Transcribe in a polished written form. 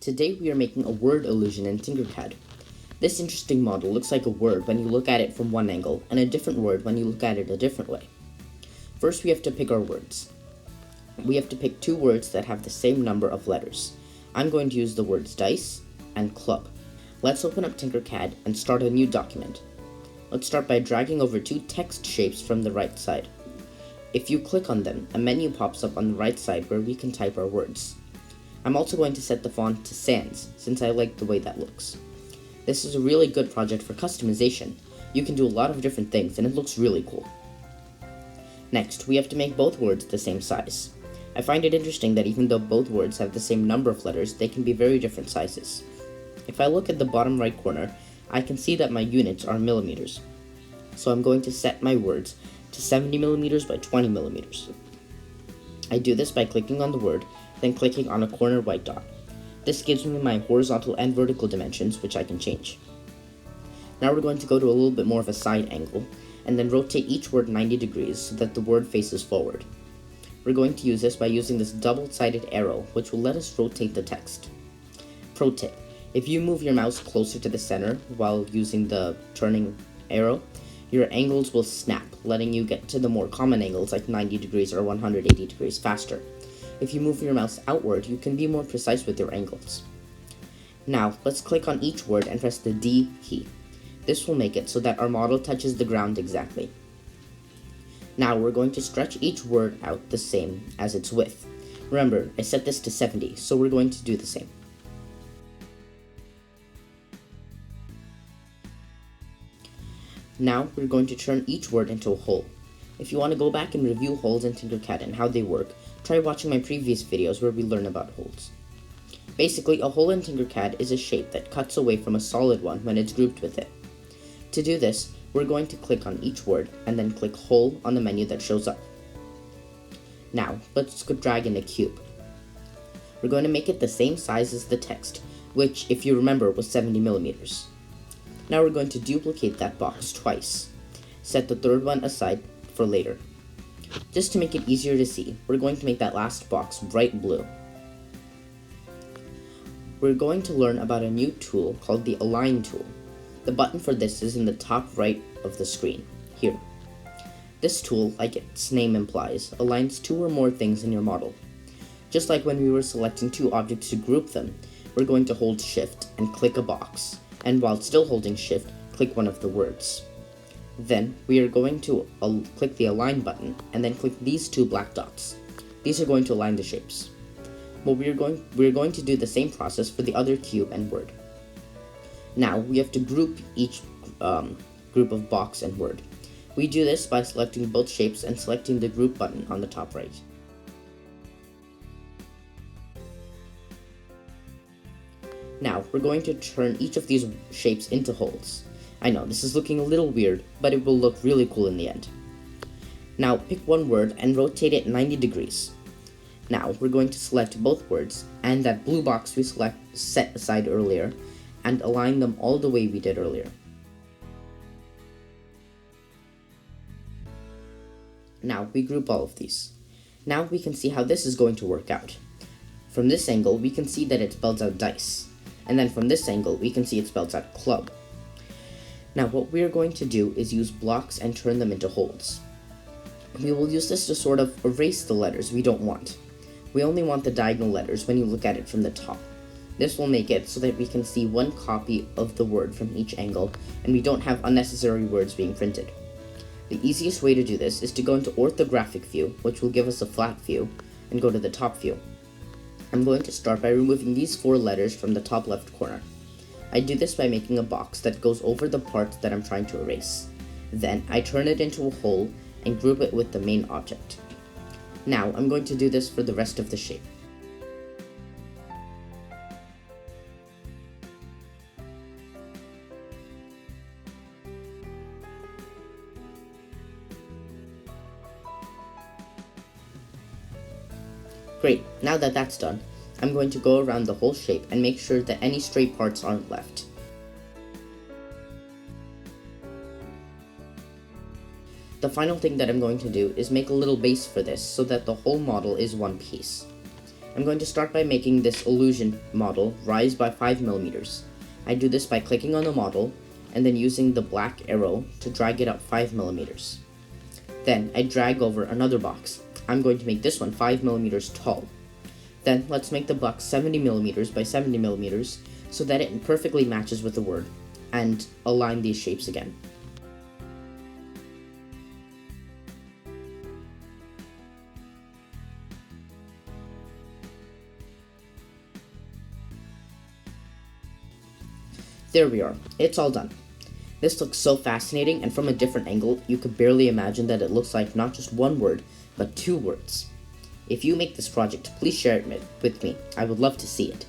Today we are making a word illusion in Tinkercad. This interesting model looks like a word when you look at it from one angle, and a different word when you look at it a different way. First we have to pick our words. We have to pick two words that have the same number of letters. I'm going to use the words dice and club. Let's open up Tinkercad and start a new document. Let's start by dragging over two text shapes from the right side. If you click on them, a menu pops up on the right side where we can type our words. I'm also going to set the font to Sans, since I like the way that looks. This is a really good project for customization. You can do a lot of different things and it looks really cool. Next, we have to make both words the same size. I find it interesting that even though both words have the same number of letters, they can be very different sizes. If I look at the bottom right corner, I can see that my units are millimeters. So I'm going to set my words to 70 millimeters by 20 millimeters. I do this by clicking on the word, then clicking on a corner white dot. This gives me my horizontal and vertical dimensions, which I can change. Now we're going to go to a little bit more of a side angle, and then rotate each word 90 degrees so that the word faces forward. We're going to use this by using this double-sided arrow, which will let us rotate the text. Pro tip: if you move your mouse closer to the center while using the turning arrow, your angles will snap, letting you get to the more common angles like 90 degrees or 180 degrees faster. If you move your mouse outward, you can be more precise with your angles. Now, let's click on each word and press the D key. This will make it so that our model touches the ground exactly. Now we're going to stretch each word out the same as its width. Remember, I set this to 70, so we're going to do the same. Now we're going to turn each word into a hole. If you want to go back and review holes in Tinkercad and how they work, try watching my previous videos where we learn about holes. Basically, a hole in Tinkercad is a shape that cuts away from a solid one when it's grouped with it. To do this, we're going to click on each word and then click hole on the menu that shows up. Now, let's go drag in a cube. We're going to make it the same size as the text, which, if you remember, was 70 millimeters. Now we're going to duplicate that box twice. Set the third one aside for later. Just to make it easier to see, we're going to make that last box bright blue. We're going to learn about a new tool called the Align tool. The button for this is in the top right of the screen, here. This tool, like its name implies, aligns two or more things in your model. Just like when we were selecting two objects to group them, we're going to hold Shift and click a box, and while still holding Shift, click one of the words. Then, we are going to click the Align button, and then click these two black dots. These are going to align the shapes. Well, we're going to do the same process for the other cube and word. Now, we have to group each group of box and word. We do this by selecting both shapes and selecting the group button on the top right. Now, we're going to turn each of these shapes into holes. I know, this is looking a little weird, but it will look really cool in the end. Now, pick one word and rotate it 90 degrees. Now, we're going to select both words, and that blue box we set aside earlier, and align them all the way we did earlier. Now, we group all of these. Now we can see how this is going to work out. From this angle, we can see that it spells out dice, and then from this angle, we can see it spells out club. Now what we are going to do is use blocks and turn them into holes. We will use this to sort of erase the letters we don't want. We only want the diagonal letters when you look at it from the top. This will make it so that we can see one copy of the word from each angle, and we don't have unnecessary words being printed. The easiest way to do this is to go into orthographic view, which will give us a flat view, and go to the top view. I'm going to start by removing these four letters from the top left corner. I do this by making a box that goes over the part that I'm trying to erase. Then, I turn it into a hole and group it with the main object. Now, I'm going to do this for the rest of the shape. Great, now that that's done, I'm going to go around the whole shape and make sure that any stray parts aren't left. The final thing that I'm going to do is make a little base for this so that the whole model is one piece. I'm going to start by making this illusion model rise by 5 millimeters. I do this by clicking on the model and then using the black arrow to drag it up 5 millimeters. Then I drag over another box. I'm going to make this one 5 millimeters tall. Then let's make the box 70 millimeters by 70 millimeters so that it perfectly matches with the word, and align these shapes again. There we are, it's all done. This looks so fascinating, and from a different angle, you could barely imagine that it looks like not just one word, but two words. If you make this project, please share it with me. I would love to see it.